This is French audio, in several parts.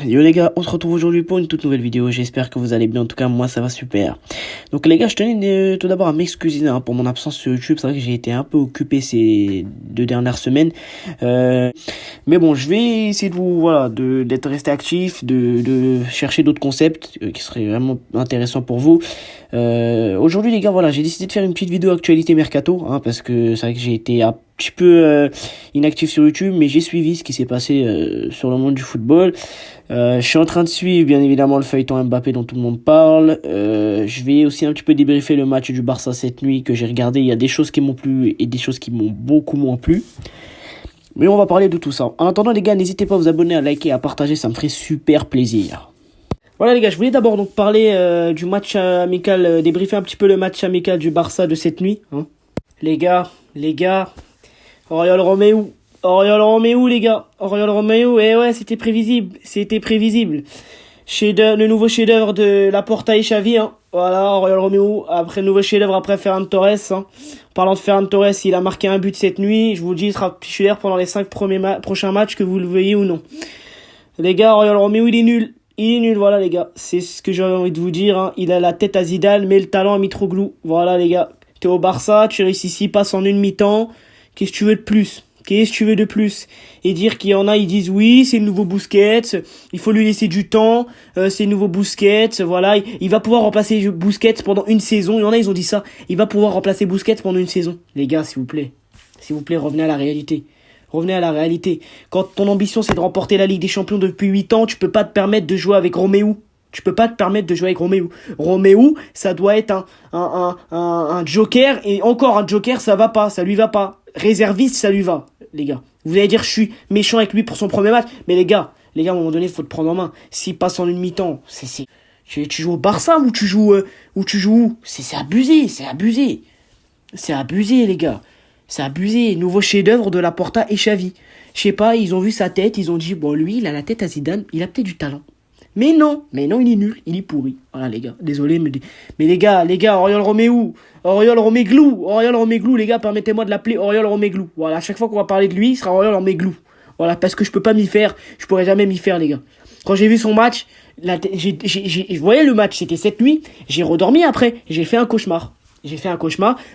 Yo les gars, on se retrouve aujourd'hui pour une toute nouvelle vidéo, j'espère que vous allez bien, en tout cas moi ça va super. Donc les gars, je tenais tout d'abord à m'excuser pour mon absence sur YouTube, c'est vrai que j'ai été un peu occupé ces 2 dernières semaines. Mais bon, je vais essayer de d'être resté actif, de chercher d'autres concepts qui seraient vraiment intéressants pour vous. Aujourd'hui les gars, voilà, j'ai décidé de faire une petite vidéo actualité mercato, parce que c'est vrai que j'ai été un petit peu inactif sur YouTube, mais j'ai suivi ce qui s'est passé sur le monde du football. Je suis en train de suivre bien évidemment le feuilleton Mbappé dont tout le monde parle. Je vais aussi un petit peu débriefer le match du Barça cette nuit que j'ai regardé. Il y a des choses qui m'ont plu et des choses qui m'ont beaucoup moins plu. Mais on va parler de tout ça. En attendant les gars, n'hésitez pas à vous abonner, à liker, à partager, ça me ferait super plaisir. Voilà les gars, je voulais d'abord donc parler du match amical, débriefer un petit peu le match amical du Barça de cette nuit. Les gars, Oriol Romeu les gars, Oriol Romeu, ouais, c'était prévisible. Le nouveau chef-d'œuvre de Laporta et Xavi, Voilà, Oriol Romeu, après le nouveau chef-d'œuvre après Ferran Torres, En parlant de Ferran Torres, il a marqué un but cette nuit, je vous le dis, il sera titulaire pendant les 5 prochains matchs, que vous le veuillez ou non. Les gars, Oriol Romeu, il est nul, voilà les gars, c'est ce que j'ai envie de vous dire, Il a la tête à Zidane, mais le talent à Mitroglou. Voilà les gars, t'es au Barça, tu réussis 6 passes en une mi-temps, qu'est-ce que tu veux de plus? Et dire qu'il y en a, ils disent oui, c'est le nouveau Busquets, il faut lui laisser du temps, c'est le nouveau Busquets, voilà, il va pouvoir remplacer Busquets pendant une saison. Il y en a, ils ont dit ça, il va pouvoir remplacer Busquets pendant une saison. Les gars, s'il vous plaît, revenez à la réalité. Quand ton ambition c'est de remporter la Ligue des Champions depuis 8 ans, tu peux pas te permettre de jouer avec Romeu. Romeu, ça doit être un joker, et encore un joker, ça lui va pas. Réserviste, ça lui va, les gars. Vous allez dire, je suis méchant avec lui pour son premier match, mais les gars, à un moment donné, faut te prendre en main. S'il passe en une mi-temps, tu joues au Barça ou tu joues où? C'est abusé, les gars. C'est abusé. Nouveau chef-d'œuvre de Laporta et Xavi. Je sais pas, ils ont vu sa tête, ils ont dit, bon, lui, il a la tête à Zidane, il a peut-être du talent. Mais non, il est nul, il est pourri. Voilà les gars, désolé, mais les gars, Oriol Romeu, les gars, permettez-moi de l'appeler Oriol Romeu. Voilà, à chaque fois qu'on va parler de lui, il sera Oriol Romeu. Voilà, parce que je pourrais jamais m'y faire, les gars. Quand j'ai vu son match, vous voyez le match, c'était cette nuit, j'ai redormi après, j'ai fait un cauchemar.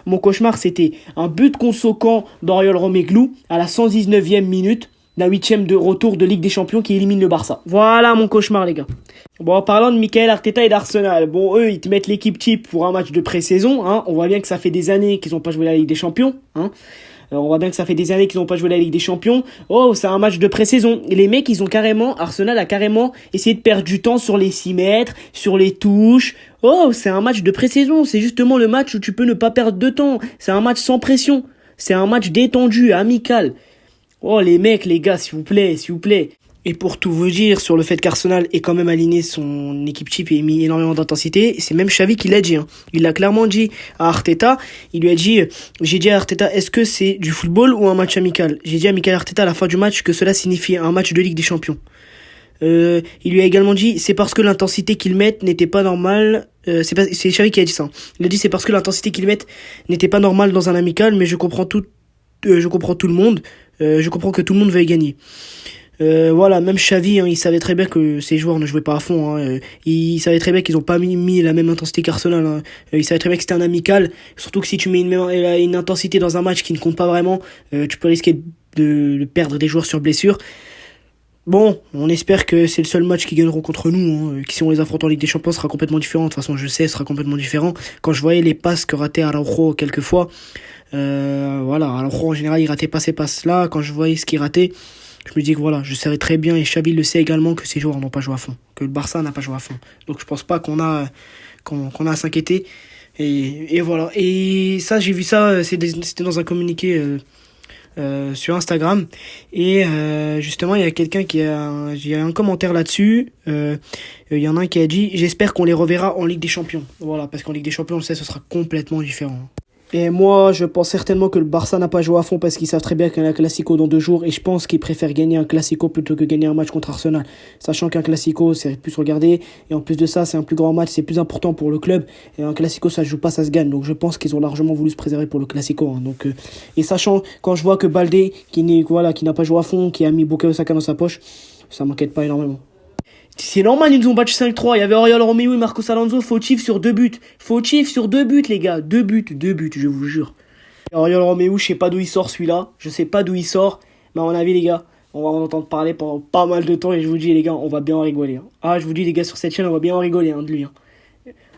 Mon cauchemar, c'était un but conséquent d'Oriol Romeu à la 119e minute. La 8e de retour de Ligue des Champions qui élimine le Barça. Voilà mon cauchemar, les gars. Bon, en parlant de Mikel Arteta et d'Arsenal, bon, eux, ils te mettent l'équipe type pour un match de pré-saison, On voit bien que ça fait des années qu'ils n'ont pas joué la Ligue des Champions, Oh, c'est un match de pré-saison. Et les mecs, Arsenal a carrément essayé de perdre du temps sur les 6 mètres, sur les touches. Oh, c'est un match de pré-saison. C'est justement le match où tu peux ne pas perdre de temps. C'est un match sans pression. C'est un match détendu, amical. Oh les mecs, les gars, s'il vous plaît. Et pour tout vous dire sur le fait qu'Arsenal ait quand même aligné son équipe type et mis énormément d'intensité, c'est même Xavi qui l'a dit. Il l'a clairement dit à Arteta. Il lui a dit, j'ai dit à Arteta, est-ce que c'est du football ou un match amical? J'ai dit à Mikel Arteta à la fin du match que cela signifiait un match de Ligue des Champions. Il lui a également dit, c'est parce que l'intensité qu'ils mettent n'était pas normale. C'est Xavi qui a dit ça. Il a dit, c'est parce que l'intensité qu'ils mettent n'était pas normale dans un amical, mais je comprends tout le monde. Je comprends que tout le monde veuille gagner. Voilà, même Xavi, il savait très bien que ses joueurs ne jouaient pas à fond. Il savait très bien qu'ils n'ont pas mis la même intensité qu'Arsenal. Il savait très bien que c'était un amical. Surtout que si tu mets une intensité dans un match qui ne compte pas vraiment, tu peux risquer de perdre des joueurs sur blessure. Bon, on espère que c'est le seul match qu'ils gagneront contre nous. Si on les affronte en Ligue des Champions, ce sera complètement différent. De toute façon, je sais, ce sera complètement différent. Quand je voyais les passes que ratait Araujo quelquefois, Araujo en général, il ratait pas ces passes-là. Quand je voyais ce qu'il ratait, je me dis que voilà, je savais très bien, et Xavi le sait également, que ces joueurs n'ont pas joué à fond, que le Barça n'a pas joué à fond. Donc je pense pas qu'on a à s'inquiéter. Et voilà. Et ça, j'ai vu ça, c'était dans un communiqué sur Instagram, et justement il y a quelqu'un il y a un commentaire là-dessus. Il y en a un qui a dit, j'espère qu'on les reverra en Ligue des Champions. Voilà, parce qu'en Ligue des Champions, on le sait, ce sera complètement différent. Et moi, je pense certainement que le Barça n'a pas joué à fond parce qu'ils savent très bien qu'il y a un Classico dans 2 jours, et je pense qu'ils préfèrent gagner un Classico plutôt que gagner un match contre Arsenal. Sachant qu'un Classico, c'est plus regardé, et en plus de ça, c'est un plus grand match, c'est plus important pour le club, et un Classico, ça se joue pas, ça se gagne. Donc je pense qu'ils ont largement voulu se préserver pour le Classico. Et sachant, quand je vois que Baldé, qui n'a pas joué à fond, qui a mis Bukayo Saka dans sa poche, ça m'inquiète pas énormément. C'est normal, ils nous ont battu 5-3. Il y avait Oriol Romeu et Marcos Alonso, fautif sur 2 buts. Fautif sur 2 buts, les gars. 2 buts, je vous jure. Oriol Romeu, je sais pas d'où il sort celui-là. Je sais pas d'où il sort. Mais à mon avis, les gars, on va en entendre parler pendant pas mal de temps. Et je vous dis, les gars, on va bien en rigoler. Hein. Ah, je vous dis, les gars, sur cette chaîne, on va bien en rigoler de lui. Hein.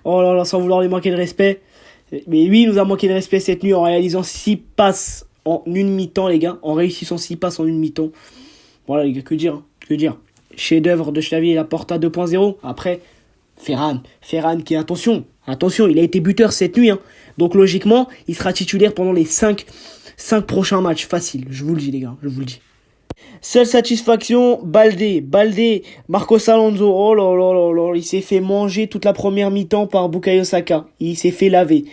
Oh là là, sans vouloir lui manquer de respect. Mais lui, il nous a manqué de respect cette nuit en réalisant 6 passes en une mi-temps, les gars. En réussissant 6 passes en une mi-temps. Voilà, les gars, que dire, hein, que dire. Chef-d'œuvre de Xavi et Laporta 2.0. Après, Ferran qui, attention, il a été buteur cette nuit. Hein. Donc logiquement, il sera titulaire pendant les 5 prochains matchs. Facile, je vous le dis les gars, je vous le dis. Seule satisfaction, Baldé, Marcos Alonso, oh là là là là, il s'est fait manger toute la première mi-temps par Bukayo Saka. Il s'est fait laver.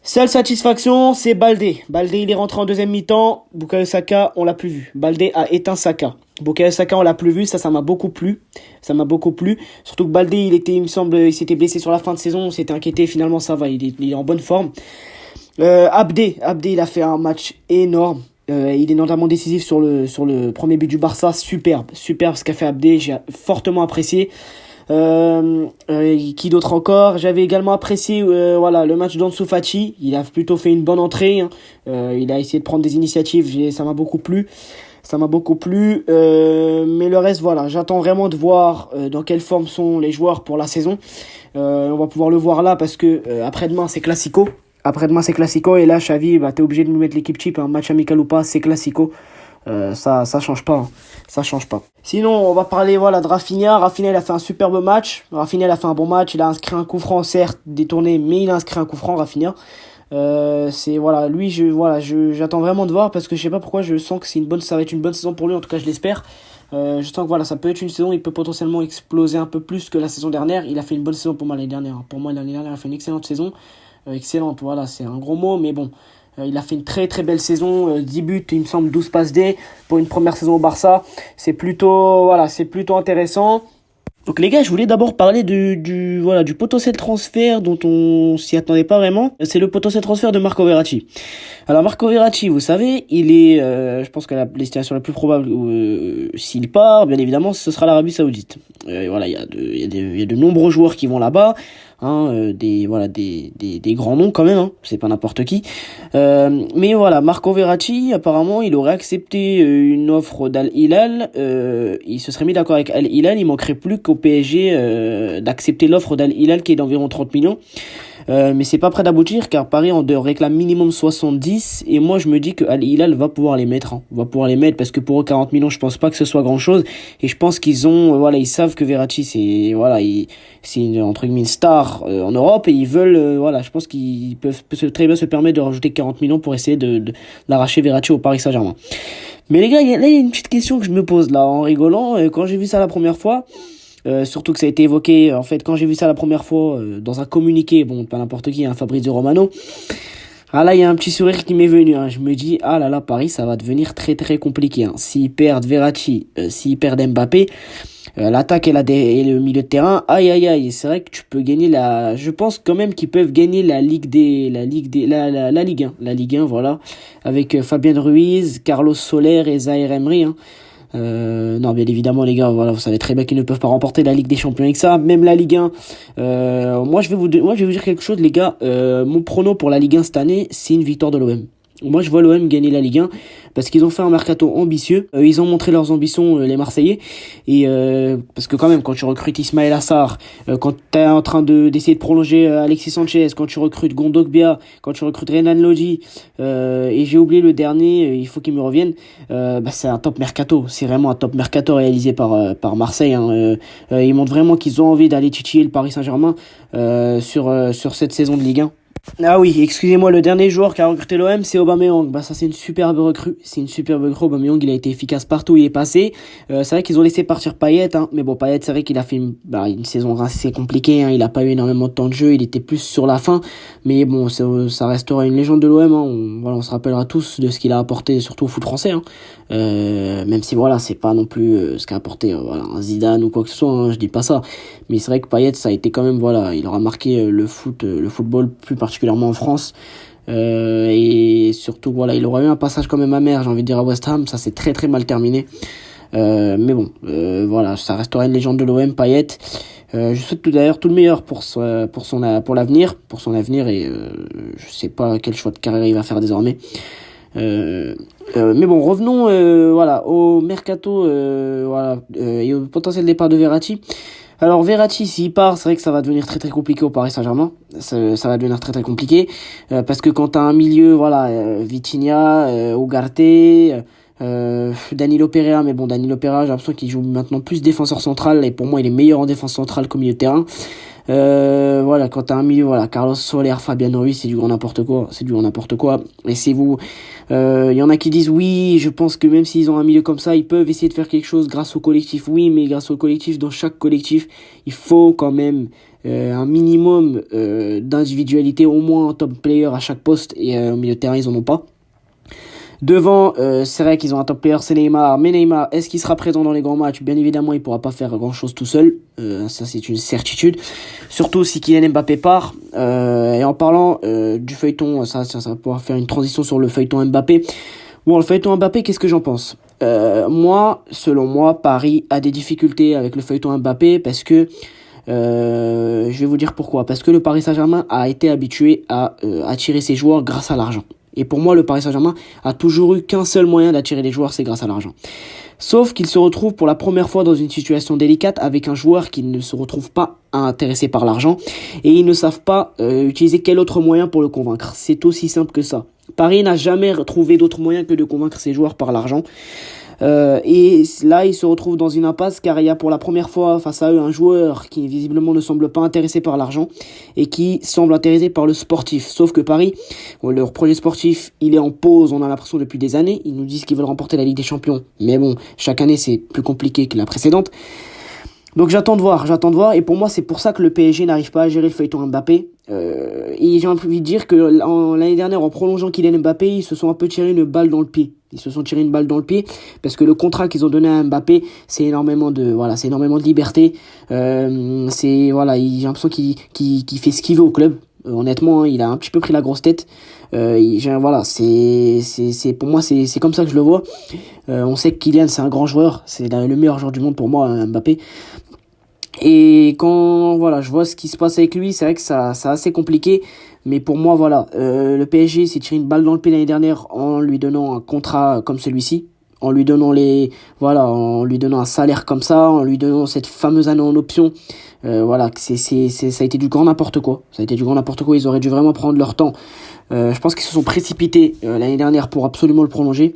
Seule satisfaction, c'est Baldé. Baldé, il est rentré en deuxième mi-temps. Bukayo Saka, on l'a plus vu. Baldé a éteint Saka. Bukayo Saka, on l'a plus vu. Ça m'a beaucoup plu. Surtout que Baldé, il me semble, il s'était blessé sur la fin de saison. On s'était inquiété. Finalement, ça va. Il est en bonne forme. Abdé, il a fait un match énorme. Il est notamment décisif sur le premier but du Barça. Superbe ce qu'a fait Abdé. J'ai fortement apprécié. Qui d'autre encore? J'avais également apprécié le match d'Ansu Fati. Il a plutôt fait une bonne entrée. Hein. Il a essayé de prendre des initiatives. Ça m'a beaucoup plu. Mais le reste, voilà. J'attends vraiment de voir dans quelle forme sont les joueurs pour la saison. On va pouvoir le voir là parce que après-demain, c'est Classico. Et là, Xavi, t'es obligé de nous mettre l'équipe type. Un match amical ou pas, c'est Classico. Ça change pas. Hein. Ça change pas. Sinon, on va parler de Rafinha. Rafinha, il a fait un superbe match. Rafinha, il a fait un bon match. Il a inscrit un coup franc, certes détourné, mais il a inscrit un coup franc, Rafinha. J'attends vraiment de voir parce que je sais pas pourquoi je sens que ça va être une bonne saison pour lui. En tout cas, je l'espère. Je sens que ça peut être une saison. Il peut potentiellement exploser un peu plus que la saison dernière. Il a fait une bonne saison pour moi l'année dernière. Pour moi, l'année dernière, il a fait une excellente saison. Excellente, c'est un gros mot, mais bon. Il a fait une très très belle saison, 10 buts, il me semble 12 passes D pour une première saison au Barça. C'est plutôt intéressant. Donc les gars, je voulais d'abord parler du potentiel transfert dont on s'y attendait pas vraiment. C'est le potentiel transfert de Marco Verratti. Alors Marco Verratti, vous savez, il est, je pense que la destination la plus probable s'il part, bien évidemment, ce sera l'Arabie Saoudite. Il y a de nombreux joueurs qui vont là-bas. Des grands noms quand même, hein, c'est pas n'importe qui. Mais voilà, Marco Verratti, apparemment, il aurait accepté une offre d'Al Hilal. Il se serait mis d'accord avec Al Hilal. Il manquerait plus qu'au PSG d'accepter l'offre d'Al Hilal qui est d'environ 30 millions. Mais c'est pas prêt d'aboutir car Paris en réclame minimum 70 et moi je me dis que Al Hilal va pouvoir les mettre, parce que pour eux 40 millions je pense pas que ce soit grand chose et je pense qu'ils ont ils savent que Verratti c'est entre guillemets une star en Europe et ils veulent je pense qu'ils peuvent très bien se permettre de rajouter 40 millions pour essayer de l'arracher Verratti au Paris Saint-Germain. Mais les gars, il y a une petite question que je me pose là en rigolant quand j'ai vu ça la première fois. Surtout que ça a été évoqué, en fait, quand j'ai vu ça la première fois, dans un communiqué, pas n'importe qui, Fabrizio Romano. Ah là, il y a un petit sourire qui m'est venu, hein. Je me dis, ah là là, Paris, ça va devenir très très compliqué, hein. S'ils perdent Verratti, s'ils perdent Mbappé, l'attaque et le milieu de terrain, aïe aïe aïe, c'est vrai que tu peux gagner je pense quand même qu'ils peuvent gagner la Ligue 1, voilà, avec Fabien Ruiz, Carlos Soler et Zaïre Emery, hein. Non, bien évidemment les gars, vous savez très bien qu'ils ne peuvent pas remporter la Ligue des Champions avec ça, même la Ligue 1. Moi je vais vous dire quelque chose les gars, mon prono pour la Ligue 1 cette année, c'est une victoire de l'OM. Moi je vois l'OM gagner la Ligue 1 parce qu'ils ont fait un mercato ambitieux, ils ont montré leurs ambitions les Marseillais et parce que quand même quand tu recrutes Ismaël Assar, quand tu es en train d'essayer de prolonger Alexis Sanchez, quand tu recrutes Gondogbia, quand tu recrutes Renan Lodi et j'ai oublié le dernier, il faut qu'il me revienne, c'est un top mercato, c'est vraiment un top mercato réalisé par Marseille, hein. Ils montrent vraiment qu'ils ont envie d'aller titiller le Paris Saint-Germain sur cette saison de Ligue 1. Ah oui, excusez-moi, le dernier joueur qui a recruté l'OM, c'est Aubameyang. Ça c'est une superbe recrue. Aubameyang, il a été efficace partout où il est passé. C'est vrai qu'ils ont laissé partir Payet, hein. Mais bon, Payet, c'est vrai qu'il a fait une saison assez compliquée, hein. Il a pas eu énormément de temps de jeu, il était plus sur la fin. Mais bon, ça restera une légende de l'OM, hein. On se rappellera tous de ce qu'il a apporté, surtout au foot français, hein. Même si c'est pas non plus ce qu'a apporté un Zidane ou quoi que ce soit, hein. Je dis pas ça. Mais c'est vrai que Payet, ça a été quand même, il aura marqué le football plus particulièrement en France. Et surtout, il aura eu un passage quand même amer, j'ai envie de dire, à West Ham. Ça s'est très très mal terminé. Mais bon, voilà, ça restera une légende de l'OM, Payet. Je souhaite d'ailleurs tout le meilleur pour son avenir et je sais pas quel choix de carrière il va faire désormais. Mais bon, revenons voilà au mercato et au potentiel départ de Verratti. Alors Verratti, s'il part, c'est vrai que ça va devenir très très compliqué au Paris Saint-Germain. Ça va devenir très très compliqué parce que quand t'as un milieu, voilà, Vitinha, Ugarte, Danilo Pereira, mais bon, Danilo Pereira, j'ai l'impression qu'il joue maintenant plus défenseur central et pour moi il est meilleur en défense centrale qu'au milieu de terrain. Voilà, quand t'as un milieu, voilà, Carlos Soler, Fabian Ruiz, c'est du grand n'importe quoi, Et si vous, y en a qui disent oui, je pense que même s'ils ont un milieu comme ça, ils peuvent essayer de faire quelque chose grâce au collectif. Oui, mais grâce au collectif, dans chaque collectif, il faut quand même un minimum d'individualité, au moins un top player à chaque poste et au milieu de terrain, ils en ont pas. Devant, c'est vrai qu'ils ont un top player, c'est Neymar. Mais Neymar, est-ce qu'il sera présent dans les grands matchs? Bien évidemment, il pourra pas faire grand-chose tout seul. Ça, c'est une certitude. Surtout si Kylian Mbappé part. Et en parlant du feuilleton, ça va pouvoir faire une transition sur le feuilleton Mbappé. Bon, le feuilleton Mbappé, qu'est-ce que j'en pense? Selon moi, Paris a des difficultés avec le feuilleton Mbappé parce que je vais vous dire pourquoi. Parce que le Paris Saint-Germain a été habitué à attirer ses joueurs grâce à l'argent. Et pour moi, le Paris Saint-Germain a toujours eu qu'un seul moyen d'attirer les joueurs, c'est grâce à l'argent. Sauf qu'il se retrouve pour la première fois dans une situation délicate avec un joueur qui ne se retrouve pas intéressé par l'argent et ils ne savent pas utiliser quel autre moyen pour le convaincre. C'est aussi simple que ça. Paris n'a jamais trouvé d'autre moyen que de convaincre ses joueurs par l'argent. Et là, ils se retrouvent dans une impasse car il y a pour la première fois face à eux un joueur qui visiblement ne semble pas intéressé par l'argent et qui semble intéressé par le sportif. Sauf que Paris, leur projet sportif, il est en pause, on a l'impression depuis des années. Ils nous disent qu'ils veulent remporter la Ligue des Champions. Mais bon, chaque année, c'est plus compliqué que la précédente. Donc j'attends de voir. Et pour moi, c'est pour ça que le PSG n'arrive pas à gérer le feuilleton Mbappé. Et j'ai envie de dire que l'année dernière, en prolongeant Kylian Mbappé, ils se sont un peu tiré une balle dans le pied. Parce que le contrat qu'ils ont donné à Mbappé, c'est énormément de liberté. J'ai l'impression qu'il fait ce qu'il veut au club. Honnêtement, il a un petit peu pris la grosse tête. Pour moi, c'est comme ça que je le vois. On sait que Kylian, c'est un grand joueur, c'est le meilleur joueur du monde pour moi, Mbappé. Et quand je vois ce qui se passe avec lui, c'est vrai que c'est assez compliqué. Mais pour moi, le PSG s'est tiré une balle dans le pied l'année dernière en lui donnant un contrat comme celui-ci, en lui donnant un salaire comme ça, en lui donnant cette fameuse année en option. Ça a été du grand n'importe quoi. Ils auraient dû vraiment prendre leur temps. Je pense qu'ils se sont précipités l'année dernière pour absolument le prolonger.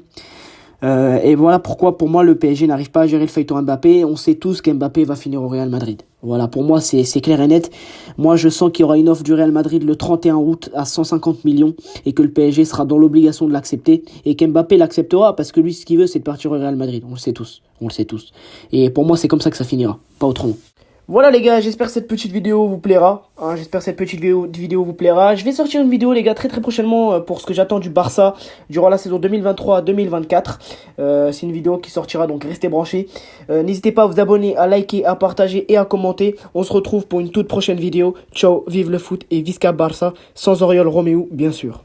Et voilà pourquoi pour moi le PSG n'arrive pas à gérer le feuilleton Mbappé. On sait tous qu'Mbappé va finir au Real Madrid. Voilà, pour moi c'est clair et net. Moi je sens qu'il y aura une offre du Real Madrid le 31 août à 150 millions et que le PSG sera dans l'obligation de l'accepter et qu'Mbappé l'acceptera parce que lui ce qu'il veut c'est de partir au Real Madrid. On le sait tous. Et pour moi c'est comme ça que ça finira, pas autrement. Voilà les gars, j'espère que cette petite vidéo vous plaira. Je vais sortir une vidéo les gars très très prochainement pour ce que j'attends du Barça durant la saison 2023-2024. C'est une vidéo qui sortira, donc restez branchés. N'hésitez pas à vous abonner, à liker, à partager et à commenter. On se retrouve pour une toute prochaine vidéo. Ciao, vive le foot et visca Barça, sans Oriol Roméo bien sûr.